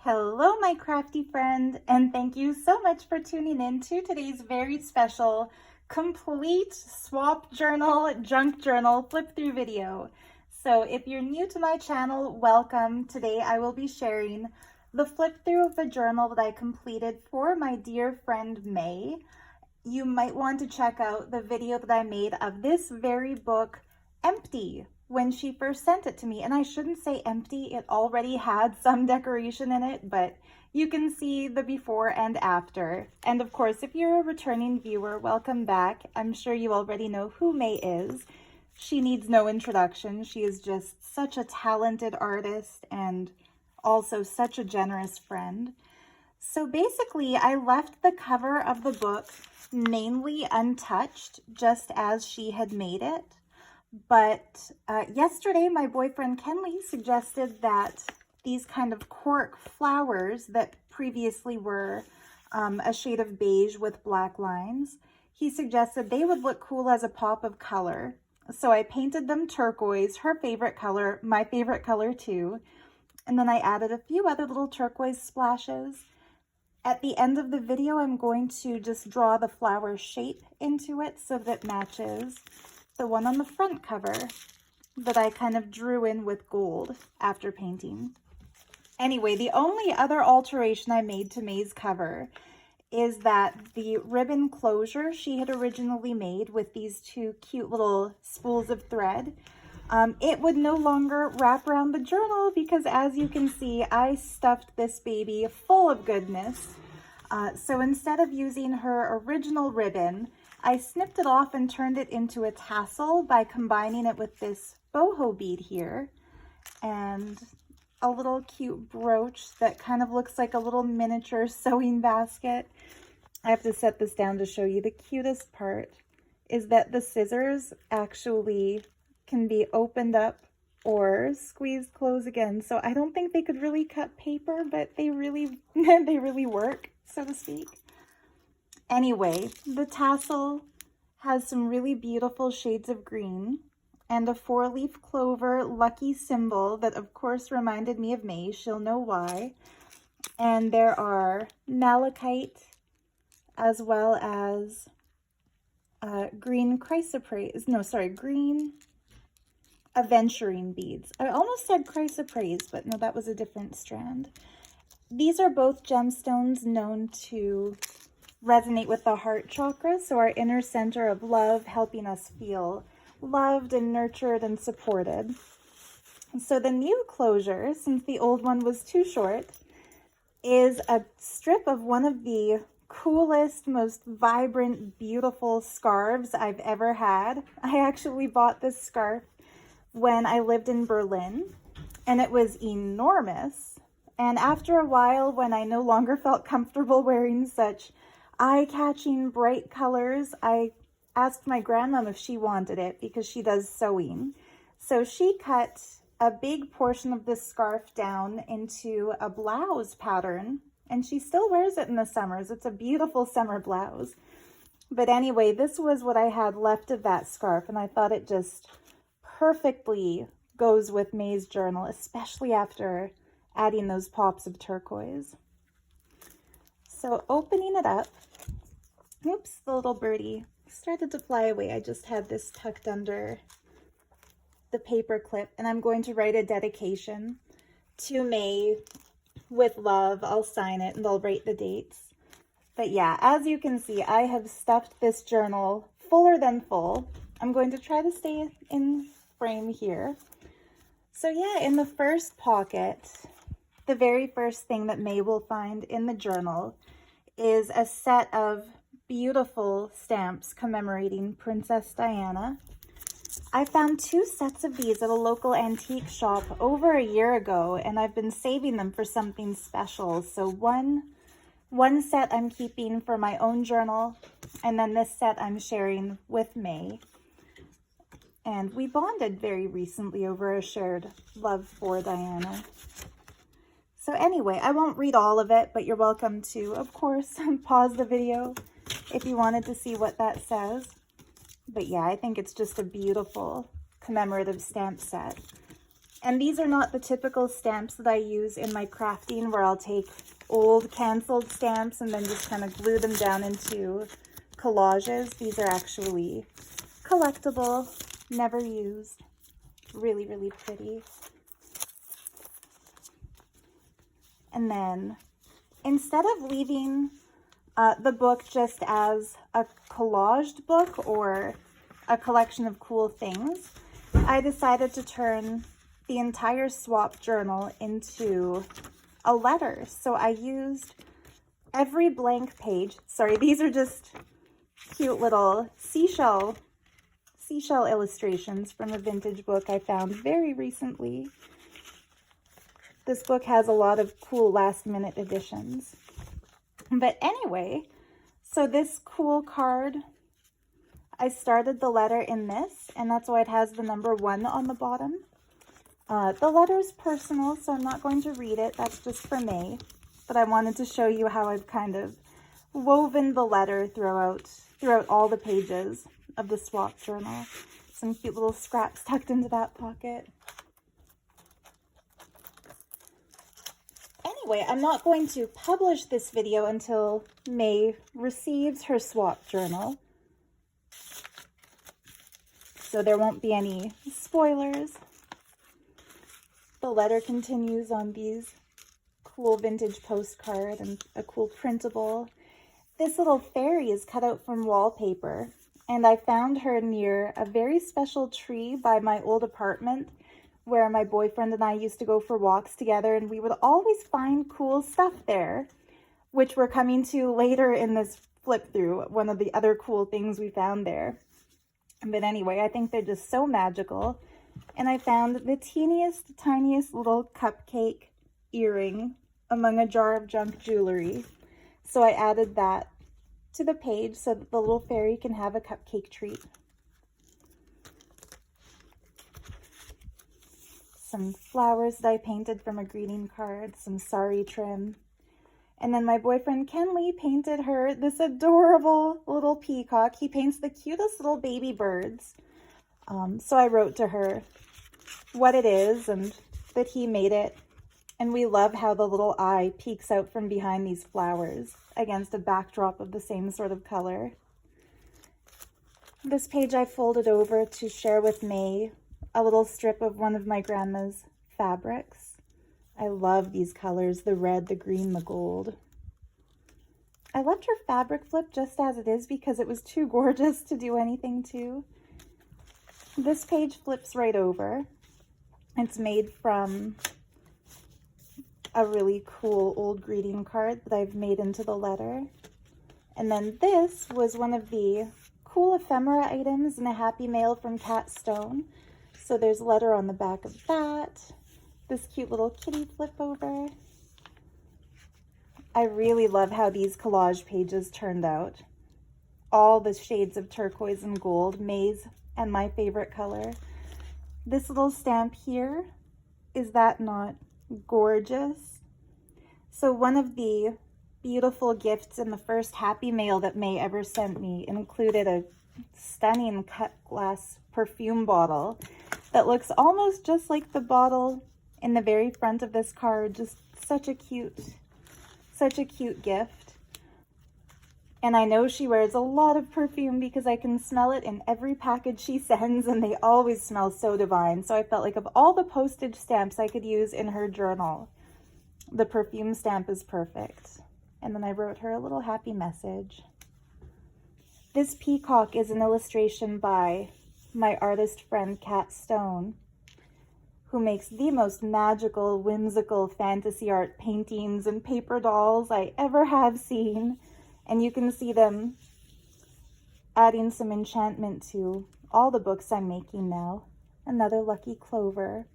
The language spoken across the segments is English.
Hello, my crafty friend, and thank you so much for tuning in to today's very special complete swap journal, junk journal flip through video. So if you're new to my channel, welcome. Today I will be sharing the flip through of the journal that I completed for my dear friend May. You might want to check out the video that I made of this very book empty when she first sent it to me. And I shouldn't say empty, it already had some decoration in it, but you can see the before and after. And of course, if you're a returning viewer, welcome back. I'm sure you already know who May is. She needs no introduction. She is just such a talented artist and also such a generous friend. So basically, I left the cover of the book mainly untouched, just as she had made it. But yesterday, my boyfriend Kenley suggested that these kind of cork flowers that previously were a shade of beige with black lines, he suggested they would look cool as a pop of color. So I painted them turquoise, her favorite color, my favorite color too. And then I added a few other little turquoise splashes. At the end of the video, I'm going to just draw the flower shape into it so that it matches the one on the front cover that I kind of drew in with gold after painting. Anyway, the only other alteration I made to May's cover is that the ribbon closure she had originally made with these two cute little spools of thread, it would no longer wrap around the journal because, as you can see, I stuffed this baby full of goodness. So instead of using her original ribbon, I snipped it off and turned it into a tassel by combining it with this boho bead here and a little cute brooch that kind of looks like a little miniature sewing basket. I have to set this down to show you. The cutest part is that the scissors actually can be opened up or squeezed closed again. So I don't think they could really cut paper, but they really work, so to speak. Anyway, the tassel has some really beautiful shades of green and a 4-leaf clover lucky symbol that of course reminded me of May. She'll know why. And there are malachite as well as green chrysoprase, green aventurine beads. I almost said chrysoprase, but no, that was a different strand. These are both gemstones known to resonate with the heart chakra, so our inner center of love, helping us feel loved and nurtured and supported. So the new closure, since the old one was too short, is a strip of one of the coolest, most vibrant, beautiful scarves I've ever had. I actually bought this scarf when I lived in Berlin, and it was enormous. And after a while, when I no longer felt comfortable wearing such eye-catching bright colors, I asked my grandma if she wanted it because she does sewing. So she cut a big portion of this scarf down into a blouse pattern, and she still wears it in the summers. It's a beautiful summer blouse. But anyway, this was what I had left of that scarf, and I thought it just perfectly goes with May's journal, especially after adding those pops of turquoise. So opening it up, oops, the little birdie started to fly away. I just had this tucked under the paper clip, and I'm going to write a dedication to May with love. I'll sign it and I'll write the dates. But yeah, as you can see, I have stuffed this journal fuller than full. I'm going to try to stay in frame here. So yeah, in the first pocket, the very first thing that May will find in the journal is a set of beautiful stamps commemorating Princess Diana. I found 2 sets of these at a local antique shop over a year ago, and I've been saving them for something special. So one set I'm keeping for my own journal, and then this set I'm sharing with May. And we bonded very recently over a shared love for Diana. So anyway, I won't read all of it, but you're welcome to, of course, pause the video if you wanted to see what that says. But yeah, I think it's just a beautiful commemorative stamp set. And these are not the typical stamps that I use in my crafting, where I'll take old canceled stamps and then just kind of glue them down into collages. These are actually collectible, never used, really, really pretty. And then instead of leaving the book just as a collaged book or a collection of cool things, I decided to turn the entire swap journal into a letter. So I used every blank page. Sorry, these are just cute little seashell illustrations from a vintage book I found very recently. This book has a lot of cool last-minute additions. But anyway, so this cool card, I started the letter in this, and that's why it has the number 1 on the bottom. The letter's personal, so I'm not going to read it. That's just for May. But I wanted to show you how I've kind of woven the letter throughout all the pages of the swap journal. Some cute little scraps tucked into that pocket. Anyway, I'm not going to publish this video until May receives her swap journal. So there won't be any spoilers. The letter continues on these cool vintage postcard and a cool printable. This little fairy is cut out from wallpaper, and I found her near a very special tree by my old apartment where my boyfriend and I used to go for walks together, and we would always find cool stuff there, which we're coming to later in this flip through, one of the other cool things we found there. But anyway, I think they're just so magical. And I found the teeniest, tiniest little cupcake earring among a jar of junk jewelry. So I added that to the page so that the little fairy can have a cupcake treat. Some flowers that I painted from a greeting card, some sari trim. And then my boyfriend Ken Lee painted her this adorable little peacock. He paints the cutest little baby birds. So I wrote to her what it is and that he made it. And we love how the little eye peeks out from behind these flowers against a backdrop of the same sort of color. This page I folded over to share with May a little strip of one of my grandma's fabrics. I love these colors, the red, the green, the gold. I left her fabric flip just as it is because it was too gorgeous to do anything to. This page flips right over. It's made from a really cool old greeting card that I've made into the letter. And then this was one of the cool ephemera items in a Happy Mail from Cat Stone. So there's a letter on the back of that. This cute little kitty flip over. I really love how these collage pages turned out. All the shades of turquoise and gold, May's and my favorite color. This little stamp here, is that not gorgeous? So one of the beautiful gifts in the first Happy Mail that May ever sent me included a stunning cut glass perfume bottle that looks almost just like the bottle in the very front of this card. Just such a cute gift. And I know she wears a lot of perfume because I can smell it in every package she sends, and they always smell so divine. So I felt like of all the postage stamps I could use in her journal, the perfume stamp is perfect. And then I wrote her a little happy message. This peacock is an illustration by my artist friend Cat Stone, who makes the most magical, whimsical fantasy art paintings and paper dolls I ever have seen. And you can see them adding some enchantment to all the books I'm making now. Another lucky clover.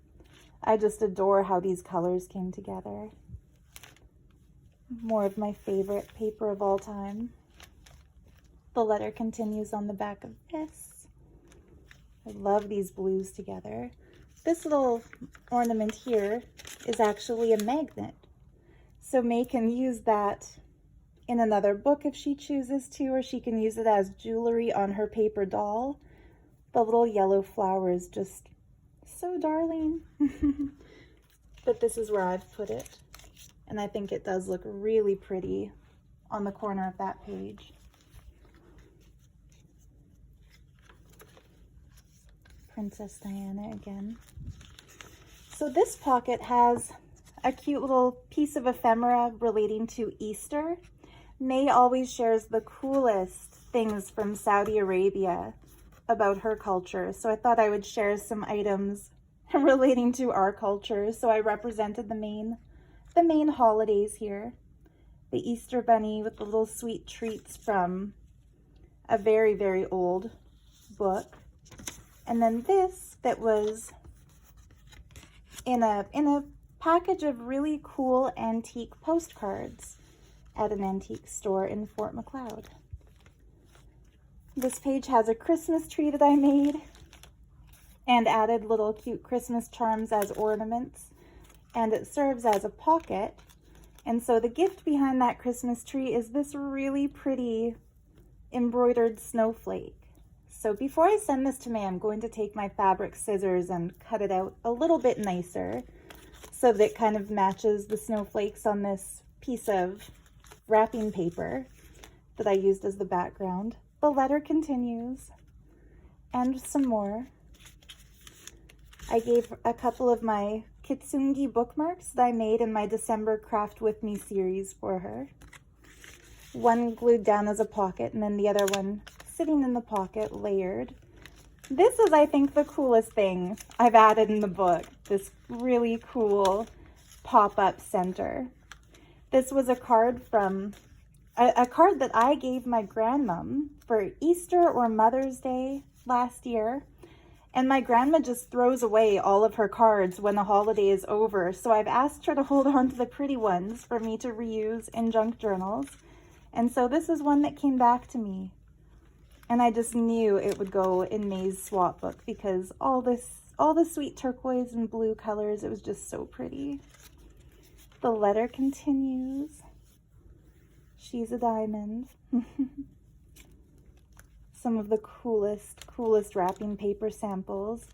I just adore how these colors came together. More of my favorite paper of all time. The letter continues on the back of this. I love these blues together. This little ornament here is actually a magnet. So May can use that in another book if she chooses to, or she can use it as jewelry on her paper doll. The little yellow flower is just So darling. But this is where I've put it. And I think it does look really pretty on the corner of that page. Princess Diana again. So this pocket has a cute little piece of ephemera relating to Easter. May always shares the coolest things from Saudi Arabia about her culture. So I thought I would share some items relating to our culture. So I represented the main holidays here. The Easter bunny with the little sweet treats from a very, very old book. And then this that was in a package of really cool antique postcards at an antique store in Fort Macleod. This page has a Christmas tree that I made and added little cute Christmas charms as ornaments, and it serves as a pocket. And so the gift behind that Christmas tree is this really pretty embroidered snowflake. So before I send this to May, I'm going to take my fabric scissors and cut it out a little bit nicer so that it kind of matches the snowflakes on this piece of wrapping paper that I used as the background. The letter continues, and some more. I gave a couple of my Kitsungi bookmarks that I made in my December Craft With Me series for her. One glued down as a pocket, and then the other one sitting in the pocket, layered. This is, I think, the coolest thing I've added in the book, this really cool pop-up center. This was a card from, a card that I gave my grandmom for Easter or Mother's Day last year. And my grandma just throws away all of her cards when the holiday is over. So I've asked her to hold on to the pretty ones for me to reuse in junk journals. And so this is one that came back to me. And I just knew it would go in May's swap book because all the sweet turquoise and blue colors, it was just so pretty. The letter continues. She's a diamond. Some of the coolest wrapping paper samples.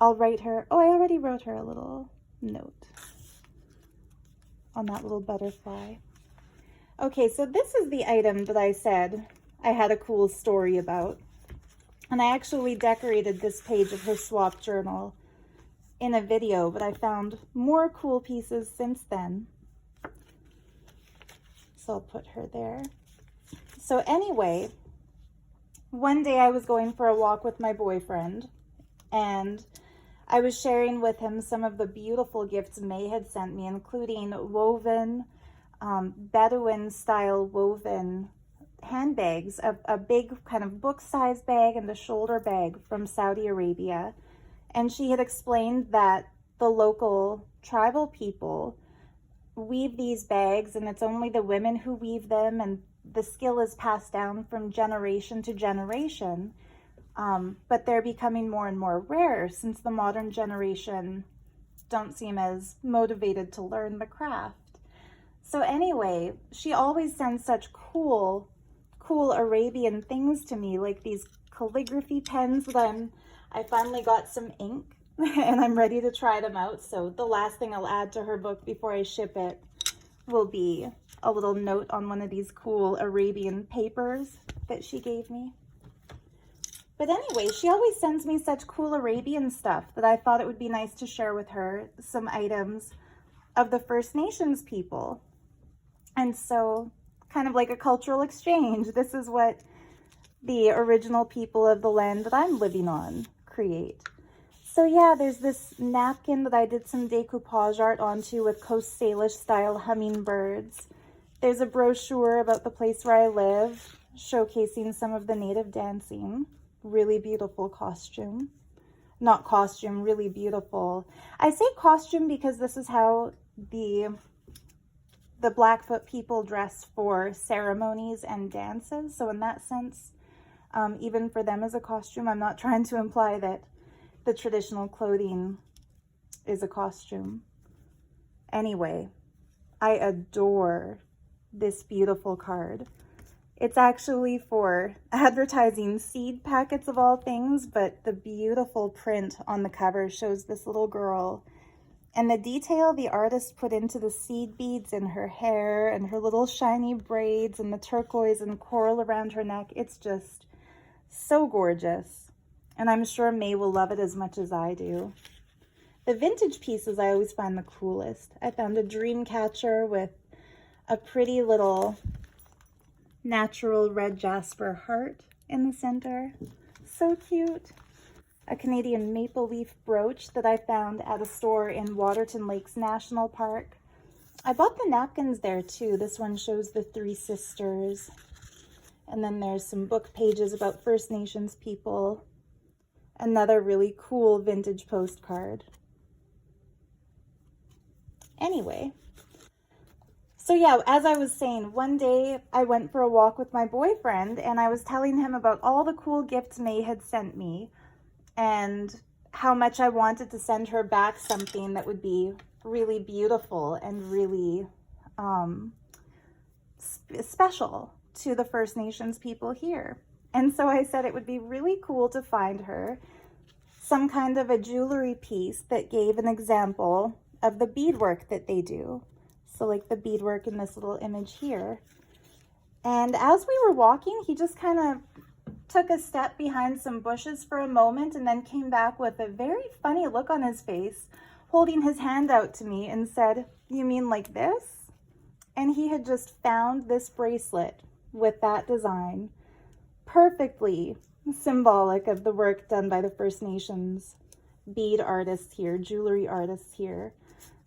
I'll write her, oh, I already wrote her a little note on that little butterfly. Okay, so this is the item that I said I had a cool story about. And I actually decorated this page of her swap journal in a video, but I found more cool pieces since then. So I'll put her there. So anyway, one day I was going for a walk with my boyfriend, and I was sharing with him some of the beautiful gifts May had sent me, including woven, Bedouin-style woven handbags, a big kind of book-sized bag and a shoulder bag from Saudi Arabia. And she had explained that the local tribal people weave these bags, and it's only the women who weave them, and the skill is passed down from generation to generation. But they're becoming more and more rare since the modern generation don't seem as motivated to learn the craft. So anyway, she always sends such cool Arabian things to me, like these calligraphy pens that I finally got some ink and I'm ready to try them out. So the last thing I'll add to her book before I ship it will be a little note on one of these cool Arabian papers that she gave me. But anyway, she always sends me such cool Arabian stuff that I thought it would be nice to share with her some items of the First Nations people. And so, kind of like a cultural exchange, this is what the original people of the land that I'm living on create. So yeah, there's this napkin that I did some decoupage art onto with Coast Salish style hummingbirds. There's a brochure about the place where I live, showcasing some of the native dancing. Really beautiful costume. Not costume, really beautiful. I say costume because this is how the Blackfoot people dress for ceremonies and dances. So in that sense, even for them as a costume, I'm not trying to imply that the traditional clothing is a costume. Anyway, I adore this beautiful card. It's actually for advertising seed packets of all things, but the beautiful print on the cover shows this little girl. And the detail the artist put into the seed beads in her hair and her little shiny braids and the turquoise and coral around her neck, it's just so gorgeous. And I'm sure May will love it as much as I do. The vintage pieces I always find the coolest. I found a dream catcher with a pretty little natural red jasper heart in the center. So cute. A Canadian maple leaf brooch that I found at a store in Waterton Lakes National Park. I bought the napkins there too. This one shows the three sisters. And then there's some book pages about First Nations people. Another really cool vintage postcard. Anyway, so yeah, as I was saying, one day I went for a walk with my boyfriend and I was telling him about all the cool gifts May had sent me and how much I wanted to send her back something that would be really beautiful and really special to the First Nations people here. And so I said it would be really cool to find her some kind of a jewelry piece that gave an example of the beadwork that they do. So like the beadwork in this little image here. And as we were walking, he just kind of took a step behind some bushes for a moment and then came back with a very funny look on his face, holding his hand out to me and said, "You mean like this?" And he had just found this bracelet with that design, perfectly symbolic of the work done by the First Nations bead artists here, jewelry artists here.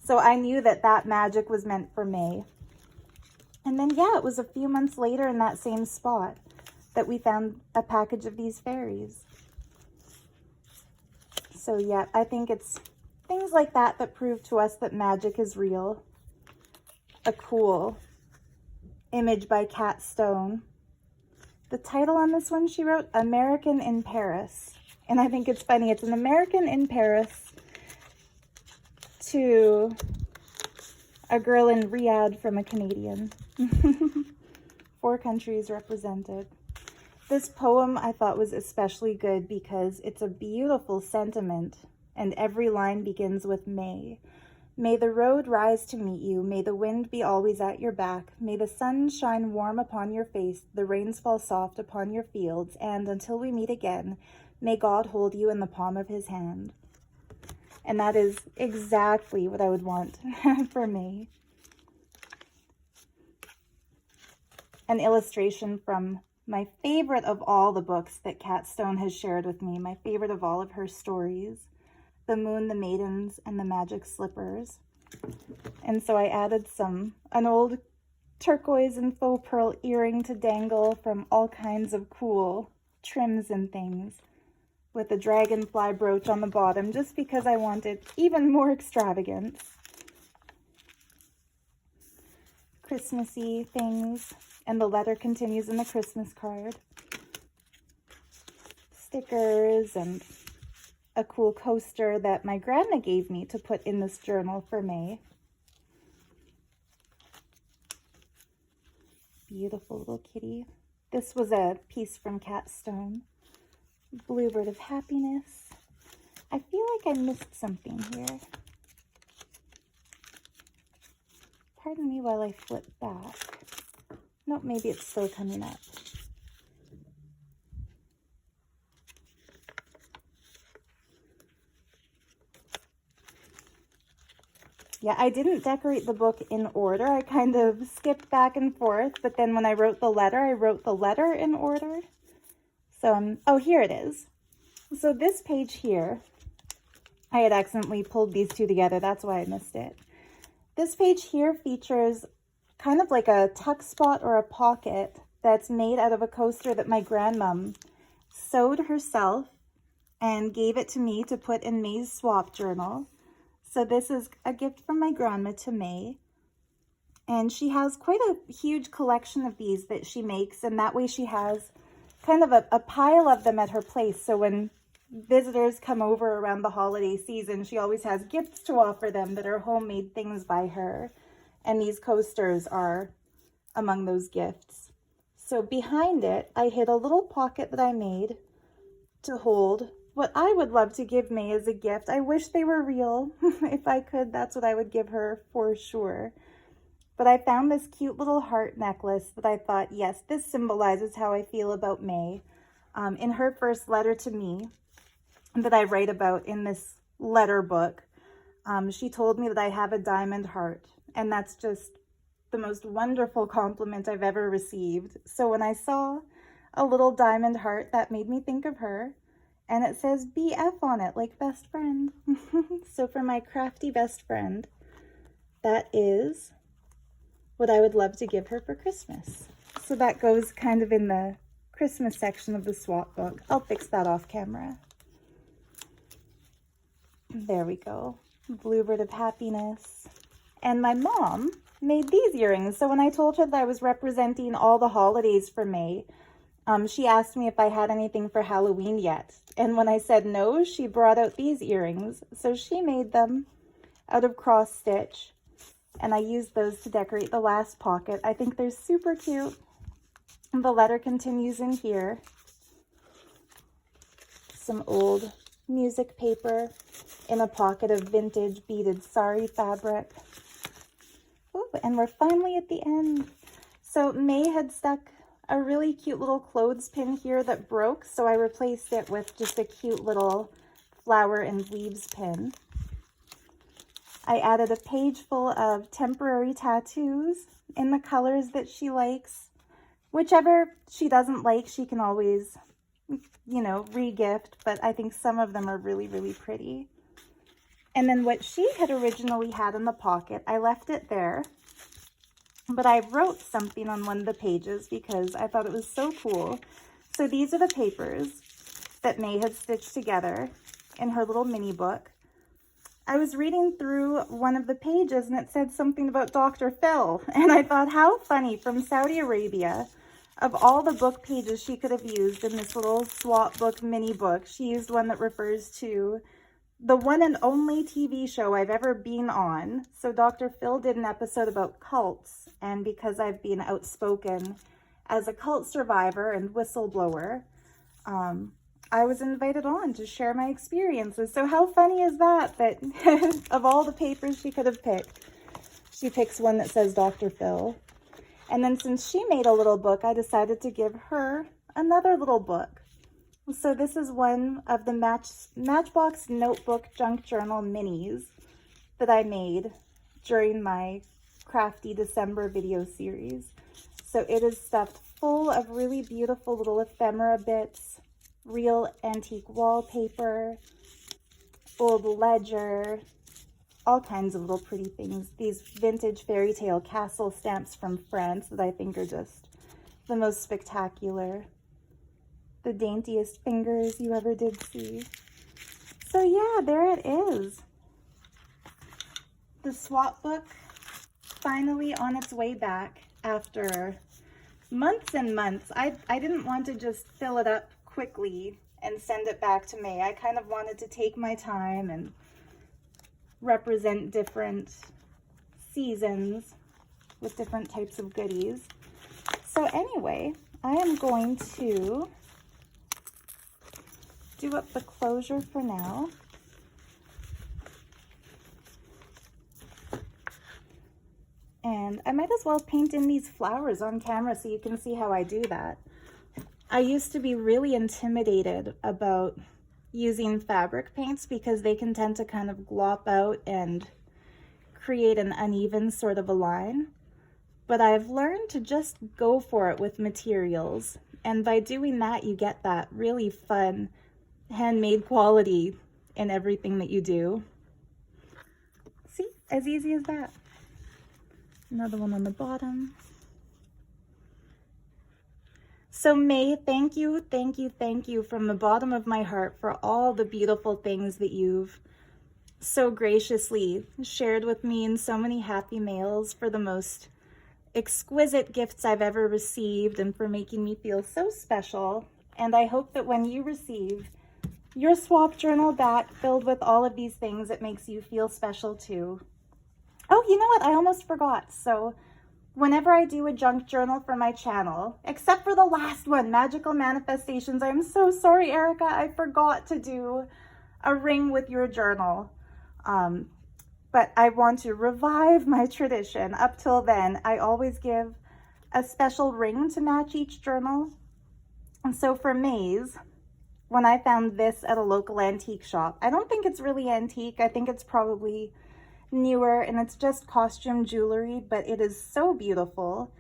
So I knew that that magic was meant for May. And then, yeah, it was a few months later in that same spot that we found a package of these fairies. So yeah, I think it's things like that that prove to us that magic is real. A cool image by Kat Stone. The title on this one, she wrote, American in Paris. And I think it's funny, it's an American in Paris to a girl in Riyadh from a Canadian. 4 countries represented. This poem I thought was especially good because it's a beautiful sentiment and every line begins with May. May the road rise to meet you. May the wind be always at your back. May the sun shine warm upon your face, the rains fall soft upon your fields, and until we meet again, may God hold you in the palm of his hand. And that is exactly what I would want for May. An illustration from my favorite of all the books that Kat Stone has shared with me, my favorite of all of her stories, The Moon, the Maidens, and the Magic Slippers. And so I added an old turquoise and faux pearl earring to dangle from all kinds of cool trims and things, with a dragonfly brooch on the bottom, just because I wanted even more extravagance. Christmassy things, and the letter continues in the Christmas card. Stickers and a cool coaster that my grandma gave me to put in this journal for May. Beautiful little kitty. This was a piece from Kat Stone. Bluebird of Happiness. I feel like I missed something here. Pardon me while I flip back. Nope, maybe it's still coming up. Yeah, I didn't decorate the book in order. I kind of skipped back and forth, but then when I wrote the letter, I wrote the letter in order. So, oh, here it is. So this page here, I had accidentally pulled these two together. That's why I missed it. This page here features kind of like a tuck spot or a pocket that's made out of a coaster that my grandmom sewed herself and gave it to me to put in May's swap journal. So this is a gift from my grandma to May. And she has quite a huge collection of these that she makes, and that way she has kind of a pile of them at her place. So when visitors come over around the holiday season, she always has gifts to offer them that are homemade things by her. And these coasters are among those gifts. So behind it, I hid a little pocket that I made to hold what I would love to give May as a gift. I wish they were real. If I could, that's what I would give her for sure. But I found this cute little heart necklace that I thought, yes, this symbolizes how I feel about May. In her first letter to me that I write about in this letter book, she told me that I have a diamond heart, and that's just the most wonderful compliment I've ever received. So when I saw a little diamond heart, that made me think of her, and it says BF on it, like best friend. So for my crafty best friend, that is what I would love to give her for Christmas. So that goes kind of in the Christmas section of the swap book. I'll fix that off camera. There we go. Bluebird of happiness. And my mom made these earrings. So when I told her that I was representing all the holidays for May, she asked me if I had anything for Halloween yet. And when I said no, she brought out these earrings. So she made them out of cross stitch, and I used those to decorate the last pocket. I think they're super cute. The letter continues in here. Some old music paper in a pocket of vintage beaded sari fabric. Ooh, and we're finally at the end. So May had stuck a really cute little clothespin here that broke, so I replaced it with just a cute little flower and leaves pin. I added a page full of temporary tattoos in the colors that she likes. Whichever she doesn't like, she can always, you know, re-gift, but I think some of them are really, really pretty. And then what she had originally had in the pocket, I left it there, but I wrote something on one of the pages because I thought it was so cool. So these are the papers that May had stitched together in her little mini book. I was reading through one of the pages and it said something about Dr. Phil. And I thought, how funny, from Saudi Arabia, of all the book pages she could have used in this little swap book mini book, she used one that refers to the one and only TV show I've ever been on. So Dr. Phil did an episode about cults. And because I've been outspoken as a cult survivor and whistleblower, I was invited on to share my experiences. So how funny is that, that of all the papers she could have picked, she picks one that says Dr. Phil. And then since she made a little book, I decided to give her another little book. So this is one of the Matchbox Notebook Junk Journal minis that I made during my crafty December video series. So it is stuffed full of really beautiful little ephemera bits, real antique wallpaper, old ledger, all kinds of little pretty things. These vintage fairy tale castle stamps from France that I think are just the most spectacular. The daintiest fingers you ever did see. So yeah, there it is. The swap book finally on its way back after months and months. I didn't want to just fill it up quickly and send it back to May. I kind of wanted to take my time and represent different seasons with different types of goodies. So anyway, I am going to do up the closure for now. And I might as well paint in these flowers on camera so you can see how I do that. I used to be really intimidated about using fabric paints because they can tend to kind of glop out and create an uneven sort of a line. But I've learned to just go for it with materials. And by doing that, you get that really fun handmade quality in everything that you do. See, as easy as that. Another one on the bottom. So May, thank you, thank you, thank you from the bottom of my heart for all the beautiful things that you've so graciously shared with me in so many happy mails, for the most exquisite gifts I've ever received, and for making me feel so special. And I hope that when you receive your swap journal back filled with all of these things, it makes you feel special too. Oh, you know what? I almost forgot. So whenever I do a junk journal for my channel, except for the last one, Magical Manifestations, I'm so sorry, Erica, I forgot to do a ring with your journal. But I want to revive my tradition. Up till then, I always give a special ring to match each journal. And so for May's, when I found this at a local antique shop, I don't think it's really antique. I think it's probably newer, and it's just costume jewelry, but it is so beautiful.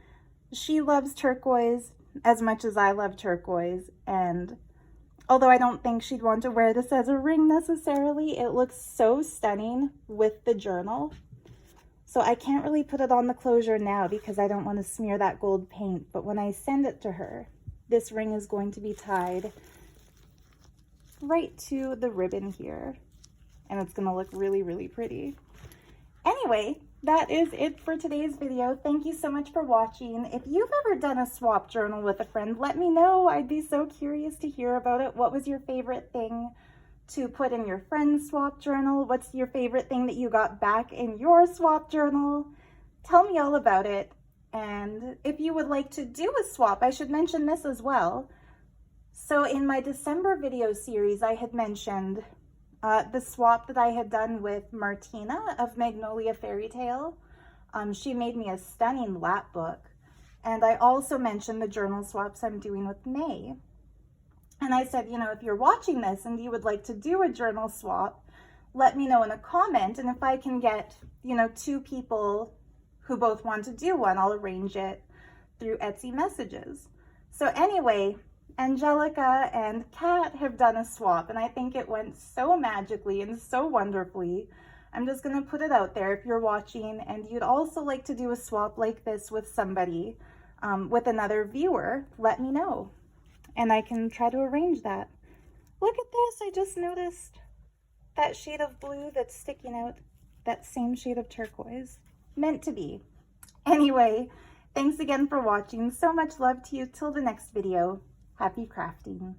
She loves turquoise as much as I love turquoise, and although I don't think she'd want to wear this as a ring necessarily, it looks so stunning with the journal. So I can't really put it on the closure now because I don't want to smear that gold paint, but when I send it to her, this ring is going to be tied right to the ribbon here, and it's going to look really, really pretty. Anyway, that is it for today's video. Thank you so much for watching. If you've ever done a swap journal with a friend, let me know. I'd be so curious to hear about it. What was your favorite thing to put in your friend's swap journal? What's your favorite thing that you got back in your swap journal? Tell me all about it. And if you would like to do a swap, I should mention this as well. So in my December video series, I had mentioned the swap that I had done with Martina of Magnolia Fairy Tale. She made me a stunning lap book. And I also mentioned the journal swaps I'm doing with May. And I said, you know, if you're watching this and you would like to do a journal swap, let me know in a comment. And if I can get, you know, 2 people who both want to do one, I'll arrange it through Etsy messages. So anyway, Angelica and Kat have done a swap, and I think it went so magically and so wonderfully. I'm just going to put it out there. If you're watching and you'd also like to do a swap like this with somebody, with another viewer, let me know, and I can try to arrange that. Look at this. I just noticed that shade of blue that's sticking out, that same shade of turquoise. Meant to be. Anyway, thanks again for watching. So much love to you. Till the next video. Happy crafting.